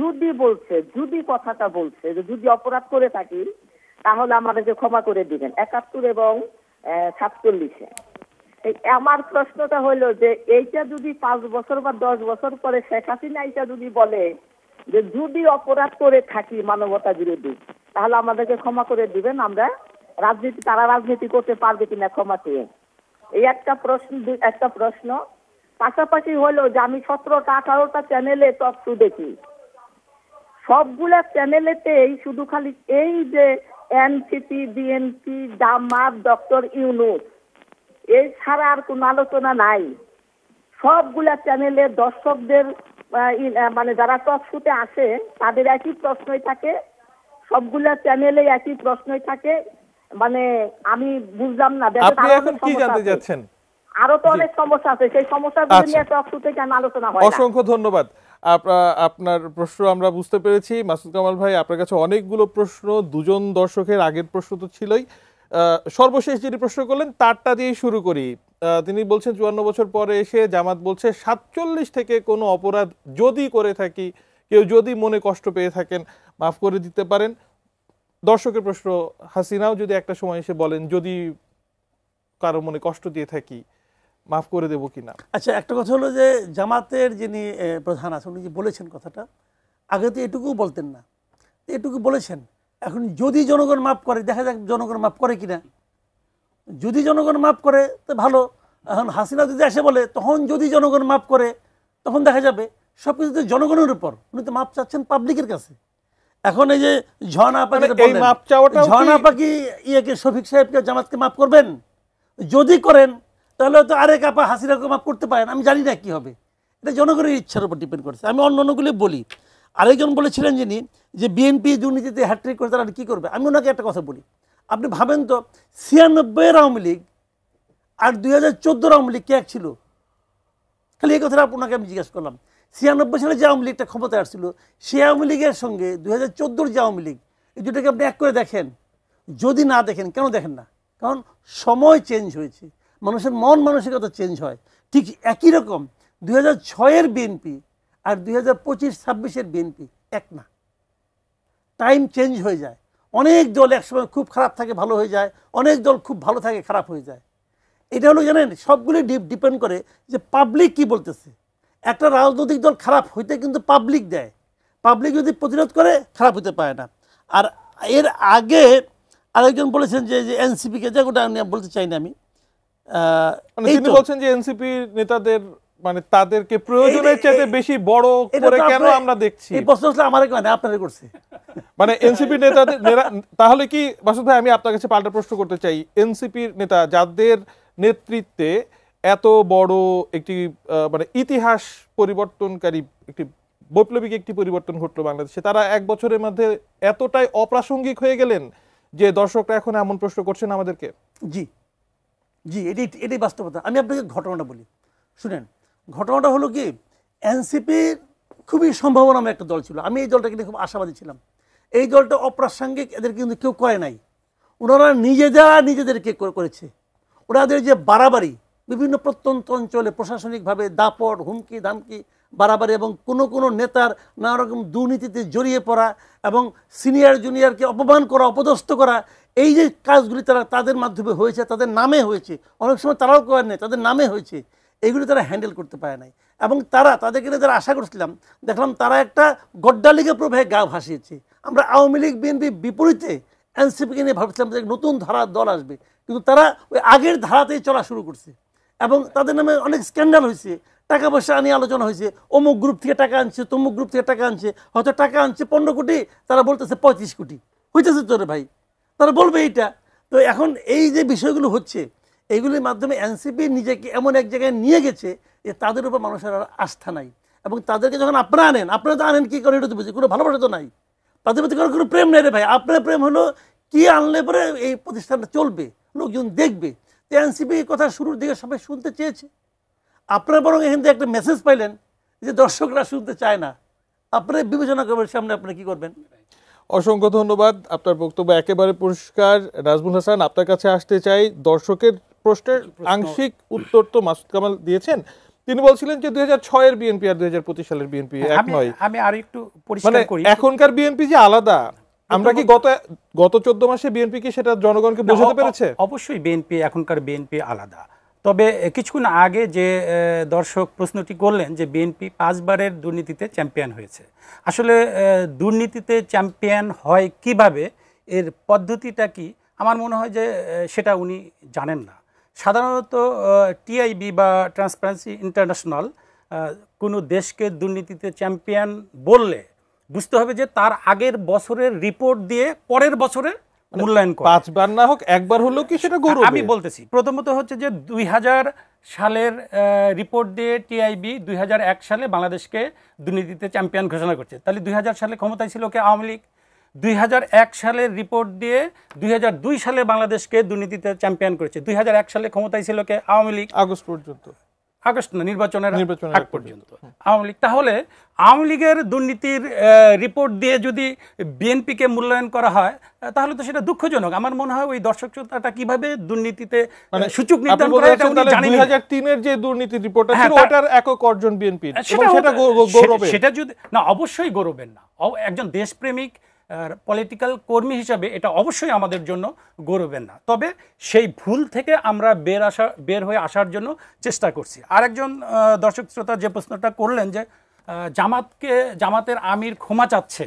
H: যদি বলছে, যদি কথাটা বলছে যে যদি অপরাধ করে থাকি তাহলে আমাদেরকে ক্ষমা করে দিবেন 71 এবং 47-এ। আমার প্রশ্নটা হলো যে এইটা যদি 5 বছর বা 10 বছর পরে শেখ হাসিনা এইটা যদি বলে যে যদি অপরাধ করে থাকি মানবতা বিরোধী, তাহলে আমাদেরকে ক্ষমা করে দিবেন, আমরা তারা রাজনীতি করতে পারবে কিনা ক্ষমা চেয়ে। এই একটা প্রশ্ন। পাশাপাশি হলো যে আমি 17টা 18টা চ্যানেলে টক শো দেখি, সবগুলা চ্যানেলেতেই শুধু খালি এই যে এনসিপি, বিএনপি, জামাত, ডক্টর ইউনূস, এই ছাড়া আর কোনো আলোচনা নাই। সবগুলা চ্যানেলে দর্শকদের মানে যারা টক শোতে আসে তাদের একই প্রশ্নই থাকে, সবগুলা চ্যানেলে একই প্রশ্নই থাকে। মানে আমি বুঝলাম না,
B: আপনি এখন কি জানতে যাচ্ছেন?
H: আরো তো অনেক সমস্যা আছে, সেই সমস্যাগুলো নিয়ে টক শোতে কেন আলোচনা হয় না?
B: অসংখ্য ধন্যবাদ। আপনার প্রশ্ন আমরা বুঝতে পেরেছি। মাসুদ কামাল ভাই, আপনার কাছে অনেকগুলো প্রশ্ন, দুজন দর্শকের আগের প্রশ্ন তো ছিলই, সর্বশেষ যেটি প্রশ্ন করলেন তারটা দিয়ে শুরু করি। তিনি বলছেন 54 বছর পরে এসে জামাত বলছে 47 থেকে কোনো অপরাধ যদি করে থাকি, কেউ যদি মনে কষ্ট পেয়ে থাকেন মাফ করে দিতে পারেন। দর্শকের প্রশ্ন, হাসিনাও যদি একটা সময় এসে বলেন যদি কারো মনে কষ্ট দিয়ে থাকি মাফ করে দেবো কিনা।
A: আচ্ছা, একটা কথা হলো যে জামাতের যিনি প্রধান আছেন উনি যে বলেছেন কথাটা, আগে তো এটুকু বলতেন না, এটুকু বলেছেন। এখন যদি জনগণ মাফ করে, দেখা যাক জনগণ মাফ করে কিনা। যদি জনগণ মাফ করে তো ভালো, এখন হাসিনা যদি এসে বলে তখন যদি জনগণ মাফ করে তখন দেখা যাবে সব কিছু জনগণের উপর, উনি তো মাপ চাচ্ছেন পাবলিকের কাছে। এখন এই যে ঝর্ণা আপা যেটা
B: এই মাপ চাওয়াটাও কি-
A: ঝর্ণা আপা কি ইয়েকে শফিক সাহেবকে জামাতকে মাফ করবেন? যদি করেন তাহলে তো আরেক আপা হাসিনাকে মাফ করতে পারেন, আমি জানি না কি হবে, এটা জনগণের ইচ্ছার উপর ডিপেন্ড করছে। আমি অন্য অন্যগুলি বলি। আরেকজন বলেছিলেন যিনি যে বিএনপি দুর্নীতিতে হ্যাট্রিক করে তারা কি করবে, আমি ওনাকে একটা কথা বলি। আপনি ভাবেন তো 96 আওয়ামী লীগ আর 2014 আওয়ামী লীগ কে এক ছিল? খালি এই কথাটা আপনাকে আমি জিজ্ঞেস করলাম। 96 সালে যে আওয়ামী লীগটা ক্ষমতায় আসছিল সেই আওয়ামী লীগের সঙ্গে 2014 যে আওয়ামী লীগ, এই দুটাকে আপনি এক করে দেখেন। যদি না দেখেন, কেন দেখেন না? কারণ সময় চেঞ্জ হয়েছে, মানুষের মন মানসিকতা চেঞ্জ হয়। ঠিক একই রকম 2006-এর বিএনপি আর 2025-26-এর বিএনপি এক না, টাইম চেঞ্জ হয়ে যায়। অনেক দল একসময় খুব খারাপ থাকে ভালো হয়ে যায়, অনেক দল খুব ভালো থাকে খারাপ হয়ে যায়। এটা হলো জানেন সবগুলি ডিপেন্ড করে যে পাবলিক কি বলতেছে। একটা রাজনৈতিক দল খারাপ হইতে কিন্তু পাবলিক দেয়, পাবলিক যদি প্রতিরোধ করে খারাপ হতে পারে না। আর এর আগে আরেকজন বলেছেন যে এনসিপিকে, যে ওটা আমি বলতে চাই না আমি,
B: মানে তিনি বলছেন যে এনসিপি নেতাদের মানে তাদেরকে প্রয়োজনের চাইতে বেশি বড় করে কেন আমরা দেখছি।
A: এই প্রশ্ন আসলে আমার কেন আপনারা করছে,
B: মানে এনসিপি নেতাদের তাহলে কি মাসুদ ভাই, আমি আপনার কাছে পাল্টা প্রশ্ন করতে চাই, এনসিপির নেতা যাদের নেতৃত্বে এত বড় একটি মানে ইতিহাস পরিবর্তনকারী একটি বৈপ্লবিক একটি পরিবর্তন ঘটলো বাংলাদেশে, তারা এক বছরের মধ্যে এতটাই অপ্রাসঙ্গিক হয়ে গেলেন যে দর্শকরা এখন এমন প্রশ্ন করছেন আমাদেরকে?
A: জি জি, এটাই বাস্তবতা। আমি আপনাকে ঘটনাটা বলি, শুনেন। ঘটনাটা হলো কি, এনসিপির খুবই সম্ভাবনাময় একটা দল ছিল, আমি এই দলটাকে নিয়ে খুব আশাবাদী ছিলাম। এই দলটা অপ্রাসঙ্গিক, এদের কিন্তু কেউ করে নাই, ওনারা নিজেদেরকে করেছে। ওনাদের যে বাড়াবাড়ি বিভিন্ন প্রত্যন্ত অঞ্চলে প্রশাসনিকভাবে দাপট, হুমকি ধামকি, বাড়াবাড়ি এবং কোনো নেতার নানা রকম দুর্নীতিতে জড়িয়ে পড়া এবং সিনিয়র জুনিয়রকে অপমান করা, অপদস্থ করা, এই যে কাজগুলি তাদের মাধ্যমে হয়েছে, তাদের নামে হয়েছে, অনেক সময় তারাও করেন নাই, তাদের নামে হয়েছে, এইগুলি তারা হ্যান্ডেল করতে পারে নাই। এবং তাদেরকে নিয়ে যারা আশা করছিলাম, দেখলাম তারা একটা গড্ডালিগা প্রবাহে গা ভাসিয়েছে। আমরা আওয়ামী লীগ বিএনপি বিপরীতে এনসিপিকে নিয়ে ভাবছিলাম যে নতুন ধারার দল আসবে, কিন্তু তারা ওই আগের ধারাতেই চলা শুরু করছে এবং তাদের নামে অনেক স্ক্যান্ডাল হয়েছে, টাকা পয়সা নিয়ে আলোচনা হয়েছে, অমুক গ্রুপ থেকে টাকা আনছে, তমুক গ্রুপ থেকে টাকা আনছে, হয়তো টাকা আনছে 15 কোটি, তারা বলতেছে 35 কোটি হইতেছে তোরে ভাই, তারা বলবে এইটা। তো এখন এই যে বিষয়গুলো হচ্ছে, এইগুলির মাধ্যমে এনসিপি নিজেকে এমন এক জায়গায় নিয়ে গেছে যে তাদের উপর মানুষের আর আস্থা নাই। এবং তাদেরকে যখন আপনারা আনেন, আপনারা তো আনেন কি করেন এটা তো বুঝি, কোনো ভালোবাসা তো নাই, তাদের প্রতি কোনো প্রেম নেই রে ভাই। আপনার প্রেম হলো কি আনলে পরে এই প্রতিষ্ঠানটা চলবে, লোকজন দেখবে। তো এনসিপি কথা শুরুর দিকে সবাই শুনতে চেয়েছে, আপনারা বরং এখান থেকে একটা মেসেজ পাইলেন যে দর্শকরা শুনতে চায় না, আপনারা বিবেচনা করবেন সামনে আপনারা কি করবেন।
B: অসংখ্য ধন্যবাদ, আপনার বক্তব্য একেবারে পরিষ্কার। নাজমুল হাসান, আপনার কাছে আসতে চাই। দর্শকের প্রশ্নের আংশিক উত্তর তো মাসুদ কামাল দিয়েছেন। তিনি বলছিলেন যে 2006-এর বিএনপি আর 2025 সালের বিএনপি এক নয়।
C: আমি আর একটু পরিষ্কার করি,
B: এখনকার বিএনপি যে আলাদা, আমরা কি গত 14 মাসে বিএনপি কি সেটা জনগণকে বোঝাতে পেরেছে?
C: অবশ্যই বিএনপি, এখনকার বিএনপি আলাদা। তবে কিছুক্ষণ আগে যে দর্শক প্রশ্নটি করলেন যে বিএনপি 5 বারের দুর্নীতিতে চ্যাম্পিয়ন হয়েছে, আসলে দুর্নীতিতে চ্যাম্পিয়ন হয় কিভাবে, এর পদ্ধতিটা কি, আমার মনে হয় যে সেটা উনি জানেন না। সাধারণত টিআইবি বা ট্রান্সপারেন্সি ইন্টারন্যাশনাল কোনো দেশকে দুর্নীতিতে চ্যাম্পিয়ন বললে বুঝতে হবে যে তার আগের বছরের রিপোর্ট দিয়ে পরের বছরে মূল্যায়ন করে।
B: 5 বার না হোক, একবার হলেও কি সেটা গৌরব?
C: আমি বলতেছি, প্রথমত হচ্ছে যে 2000 সালের রিপোর্ট দিয়ে টিআইবি 2001 সালে বাংলাদেশকে দুর্নীতিতে চ্যাম্পিয়ন ঘোষণা করছে। তাহলে 2000 সালে ক্ষমতায় ছিল কে? আওয়ামী লীগ। 2001 সালের রিপোর্ট দিয়ে 2002 সালে বাংলাদেশকে দুর্নীতিতে চ্যাম্পিয়ন করেছে। 2001 সালে ক্ষমতায় ছিল কে? আওয়ামী লীগ।
B: আগস্ট পর্যন্ত,
C: আগস্ট না, নির্বাচনের আগ পর্যন্ত আওয়ামী লীগ। তাহলে আওয়ামী লীগের দুর্নীতির রিপোর্ট দিয়ে যদি বিএনপিকে মূল্যায়ন করা হয় তাহলে তো সেটা দুঃখজনক। আমার মনে হয় ওই দর্শক শ্রোতাটা কিভাবে দুর্নীতিতে সূচক নির্ধারণ করে এটা উনি জানেন।
B: 2003-এর যে দুর্নীতি রিপোর্টটা ছিল ওটার একক অর্জন বিএনপির, সেটা গৌরবের।
C: সেটা যদি না, অবশ্যই গৌরবের না। একজন দেশপ্রেমিক পলিটিক্যাল কর্মী হিসাবে এটা অবশ্যই আমাদের জন্য গৌরবের না। তবে সেই ভুল থেকে আমরা বের হয়ে আসার জন্য চেষ্টা করছি। আরেকজন দর্শক শ্রোতা যে প্রশ্নটা করলেন যে জামাতের আমির ক্ষমা চাচ্ছে,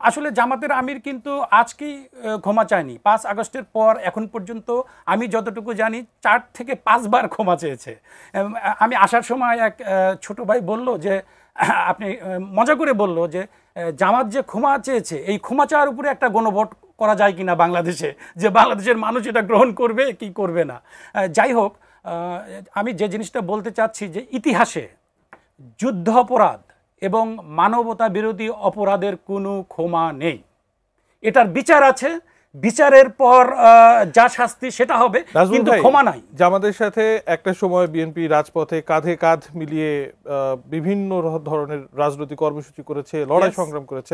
C: আসলে জামাতের আমির কিন্তু আজকেই ক্ষমা চায়নি। 5 আগস্টের পর এখন পর্যন্ত আমি যতটুকু জানি 4 থেকে 5 বার ক্ষমা চেয়েছে। আমি আসার সময় এক ছোট ভাই বলল যে আপনি মজা করে বলল যে জামাত যে ক্ষমা চেয়েছে, এই ক্ষমা চাওয়ার উপরে একটা গণভোট করা যায় কিনা বাংলাদেশে, যে বাংলাদেশের মানুষ এটা গ্রহণ করবে কি করবে না। যাই হোক, আমি যে জিনিসটা বলতে চাচ্ছি যে ইতিহাসে যুদ্ধ অপরাধ এবং মানবতা বিরোধী অপরাধের কোনো ক্ষমা নেই। এটার বিচার আছে, বিচারের পর যা শাস্তি সেটা হবে, কিন্তু ক্ষমা নাই।
B: জামাতের সাথে একটা সময় বিএনপি রাজপথে কাঁধে কাঁধ মিলিয়ে বিভিন্ন ধরনের রাজনৈতিক কর্মসূচি করেছে, লড়াই সংগ্রাম করেছে।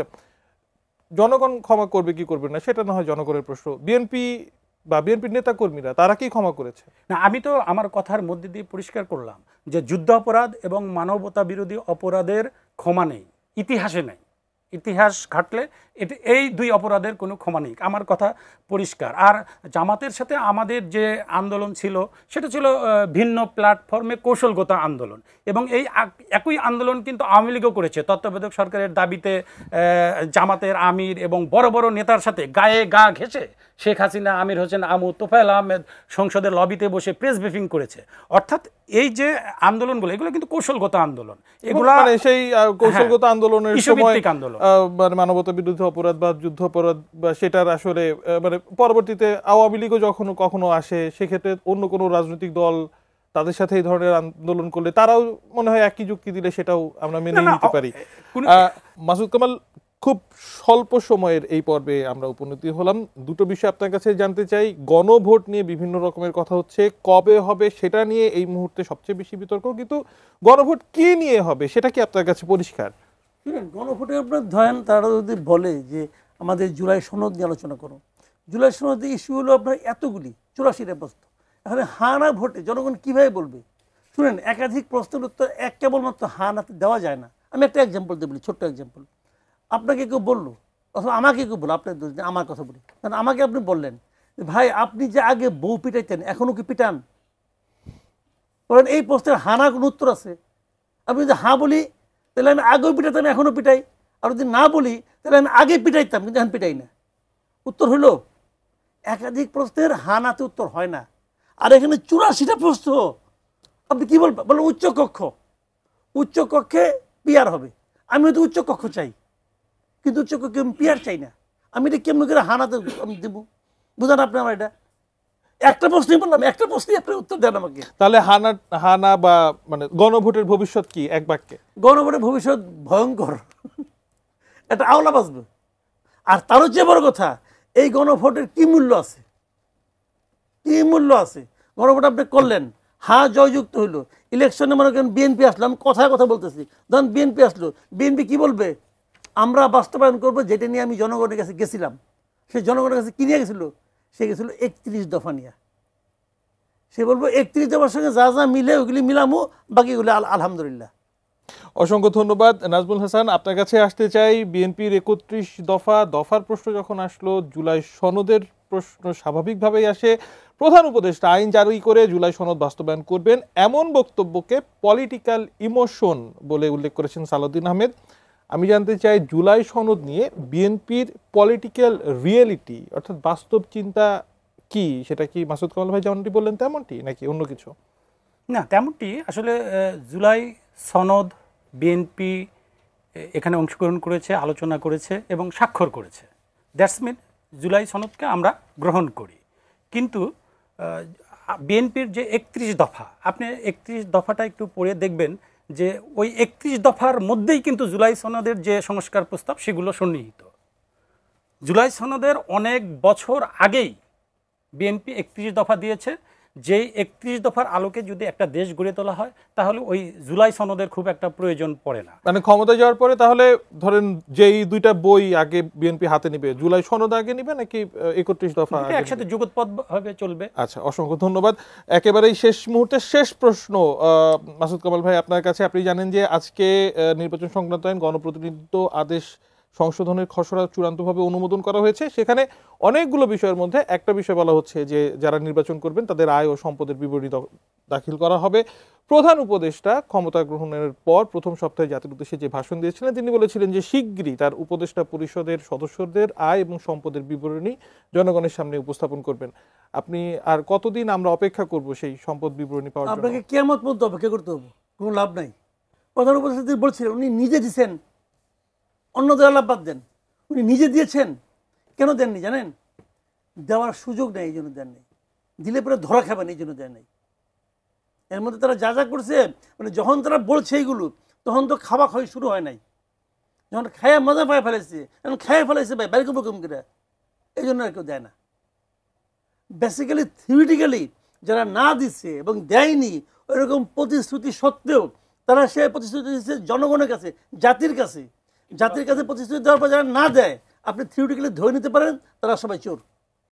B: জনগণ ক্ষমা করবে কি করবে না সেটা না হয় জনগণের প্রশ্ন। বিএনপি বা বিএনপির নেতা কর্মীরা তারা কি ক্ষমা করেছে?
C: না, আমি তো আমার কথার মধ্যে দিয়ে পরিষ্কার করলাম যে যুদ্ধ অপরাধ এবং মানবতা বিরোধী অপরাধের ক্ষমা নেই, ইতিহাসে নেই। ইতিহাস ঘাটলে এই দুই অপরাধের কোনো ক্ষমা নেই, আমার কথা পরিষ্কার। আর জামাতের সাথে আমাদের যে আন্দোলন ছিল সেটা ছিল ভিন্ন প্ল্যাটফর্মে কৌশলগত আন্দোলন, এবং এই একই আন্দোলন কিন্তু আওয়ামী লীগও করেছে। তত্ত্বাবধায়ক সরকারের দাবিতে জামাতের আমির এবং বড় বড় নেতার সাথে গায়ে গা ঘেঁষে শেখ হাসিনা, আমির হোসেন আমু, তোফায়েল আহমেদ সংসদের লবিতে বসে প্রেস ব্রিফিং করেছে। অর্থাৎ এই যে আন্দোলনগুলো, এগুলো কিন্তু কৌশলগত আন্দোলন। এগুলো
B: সেই কৌশলগত আন্দোলনের সময়
C: আন্দোলন,
B: মানে মানবতা বিরোধী অপরাধ বা যুদ্ধ অপরাধ বা সেটার আসলে মানে পরবর্তীতে আওয়ামী লীগও যখন কখনো আসে, সেক্ষেত্রে অন্য কোনো রাজনৈতিক দল তাদের সাথে এই ধরনের আন্দোলন করলে তারাও মনে হয় একই যুক্তি দিলে সেটাও আমরা মেনে নিতে পারি। মাসুদ কামাল, খুব স্বল্প সময়ের এই পর্বে আমরা উপনীত হলাম। দুটো বিষয় আপনার কাছে জানতে চাই। গণভোট নিয়ে বিভিন্ন রকমের কথা হচ্ছে, কবে হবে সেটা নিয়ে এই মুহূর্তে সবচেয়ে বেশি বিতর্ক, কিন্তু গণভোট কি নিয়ে হবে সেটা কি আপনার কাছে পরিষ্কার?
A: গণভোটের আপনার ধরেন তারা যদি বলে যে আমাদের জুলাই সনদ নিয়ে আলোচনা করো, জুলাই সনদের ইস্যু হলো আপনার এতগুলি 84টা প্রশ্ন। এখানে হা না ভোটে জনগণ কীভাবে বলবে? শুনেন, একাধিক প্রশ্নের উত্তর কেবলমাত্র হা নাতে দেওয়া যায় না। আমি একটা এক্সাম্পল দিয়ে বলি, ছোট্ট এক্সাম্পল। আপনাকে কেউ বললো অথবা আমাকে কেউ বললো, আপনার আমার কথা বলি, কারণ আমাকে আপনি বললেন ভাই আপনি যে আগে বউ পিটাইতেন এখনও কি পিটান? বলেন এই প্রশ্নের হানা কোনো উত্তর আছে? আমি যদি হা বলি তাহলে আমি আগেও পিটাইতাম এখনও পিটাই, আর যদি না বলি তাহলে আমি আগে পিটাইতাম কিন্তু এখন পিটাই না। উত্তর হইল একাধিক প্রশ্নের হানাতে উত্তর হয় না। আর এখানে 84টা প্রশ্ন, আপনি কি বলবেন? বলেন উচ্চ কক্ষ, উচ্চ কক্ষে পিয়ার হবে। আমি হয়তো উচ্চ কক্ষ চাই, কিন্তু উচ্চ কক্ষে আমি পিয়ার চাই না। আমি এটা কেমন করে হানাতে আমি দেবো? বুঝান আপনি আমার এটা একটা প্রশ্নই বললাম, একটা প্রশ্নই আপনি উত্তর দেন আমাকে।
B: তাহলে হানা বা মানে গণভোটের ভবিষ্যৎ কি এক বাক্যে?
A: গণভোটের ভবিষ্যৎ ভয়ঙ্কর, এটা আওলা বাজবে। আর তারও চেয়ে বড় কথা, এই গণভোটের কি মূল্য আছে? কি মূল্য আছে? গণভোট আপনি করলেন, হ্যাঁ জয়যুক্ত হইলো, ইলেকশনে মনে করেন বিএনপি আসলো, আমি কথায় কথা বলতেছি, ধরেন বিএনপি আসলো, বিএনপি কি বলবে? আমরা বাস্তবায়ন করবো যেটা নিয়ে আমি জনগণের কাছে গেছিলাম। সে জনগণের কাছে কি নিয়ে গেছিল? সে গেছিল 31 দফা নিয়ে। সে বলবো 31 দফার সঙ্গে যা যা মিলে ওইগুলি মিলামো, বাকিগুলি আলহামদুলিল্লাহ।
B: অসংখ্য ধন্যবাদ নাজমুল হাসান। আপনার কাছে আসতে চাই, বিএনপির 31 দফার প্রশ্ন যখন আসলো, জুলাই সনদের প্রশ্ন স্বাভাবিকভাবেই আসে। প্রধান উপদেষ্টা আইন জারি করে জুলাই সনদ বাস্তবায়ন করবেন এমন বক্তব্যকে পলিটিক্যাল ইমোশন বলে উল্লেখ করেছেন সালাউদ্দিন আহমেদ। আমি জানতে চাই, জুলাই সনদ নিয়ে বিএনপির পলিটিক্যাল রিয়েলিটি অর্থাৎ বাস্তব চিন্তা কি? সেটা কি মাসুদ কামাল ভাই যেমনটি বললেন তেমনটি, নাকি অন্য কিছু?
C: না, তেমনটি। আসলে জুলাই সনদ বিএনপি এখানে অংশগ্রহণ করেছে, আলোচনা করেছে এবং স্বাক্ষর করেছে। দ্যাটস মিন জুলাই সনদকে আমরা গ্রহণ করি। কিন্তু বিএনপির যে 31 দফা, আপনি 31 দফাটা একটু পড়ে দেখবেন যে ওই 31 দফার মধ্যেই কিন্তু জুলাই সনদের যে সংস্কার প্রস্তাব সেগুলো সন্নিহিত। জুলাই সনদের অনেক বছর আগেই বিএনপি 31 দফা দিয়েছে, যেই 31 দফার আলোকে যদি একটা দেশ গড়ে তোলা হয় তাহলে ওই জুলাই সনদের খুব একটা প্রয়োজন পড়ে না।
B: মানে ক্ষমতা যাওয়ার পরে তাহলে ধরেন যেই দুইটা বই আগে বিএনপি হাতে নিবে, জুলাই সনদ আগে নিবে নাকি 31 দফা
C: একসাথে যুগোৎপদ ভাবে চলবে?
B: আচ্ছা, অসংখ্য ধন্যবাদ। একেবারেই শেষ মুহূর্তে শেষ প্রশ্ন মাসুদ কামাল ভাই আপনার কাছে। আপনি জানেন যে আজকে নির্বাচন সংক্রান্ত আইন, গণপ্রতিনিধিত্ব আদেশ সংশোধনের খসড়া চূড়ান্তভাবে অনুমোদন করা হয়েছে। সেখানে অনেকগুলো বিষয়ের মধ্যে একটা বিষয় বলা হচ্ছে যে যারা নির্বাচন করবেন তাদের আয় ও সম্পদের বিবরণী দাখিল করা হবে। প্রধান উপদেষ্টা ক্ষমতা গ্রহণের পর প্রথম সপ্তাহে জাতির উদ্দেশ্যে যে ভাষণ দিয়েছিলেন তিনি বলেছিলেন যে শিগগিরই তার উপদেষ্টা পরিষদের সদস্যদের আয় এবং সম্পদের বিবরণী জনগণের সামনে উপস্থাপন করবেন। আপনি আর কতদিন আমরা অপেক্ষা করব সেই সম্পদ বিবরণী পাওয়ার জন্য?
A: আপনাকে কিয়ামত পর্যন্ত অপেক্ষা করতে হবে, কোনো লাভ নাই। প্রধান উপদেষ্টা বলছিলেন উনি নিজে দিচ্ছেন, অন্যদের লাভ বাদ দেন, উনি নিজে দিয়েছেন। কেন দেননি জানেন? দেওয়ার সুযোগ নেই, এই জন্য দেন নেই। দিলে পরে ধরা খাবেন, এই জন্য দেন নেই। এর মধ্যে তারা যা যা করছে, মানে যখন তারা বলছে এইগুলো তখন তো খাওয়া খাওয়াই শুরু হয় নাই, যখন খায়া মজা পায়ে ফেলেছে, এখন খাইয়ে ফেলেছে ভাই বাইরে কম করে, এই জন্য আর কেউ দেয় না। বেসিক্যালি থিওরিটিক্যালি যারা না দিচ্ছে এবং দেয়নি ওইরকম প্রতিশ্রুতি সত্ত্বেও তারা সে প্রতিশ্রুতি দিচ্ছে জনগণের কাছে, জাতির কাছে। জাতির কাছে প্রতিশ্রুতি দেওয়ার পর যারা না দেয়, আপনি থিওরিটিক্যালি ধরে নিতে পারেন তারা সবাই চোর।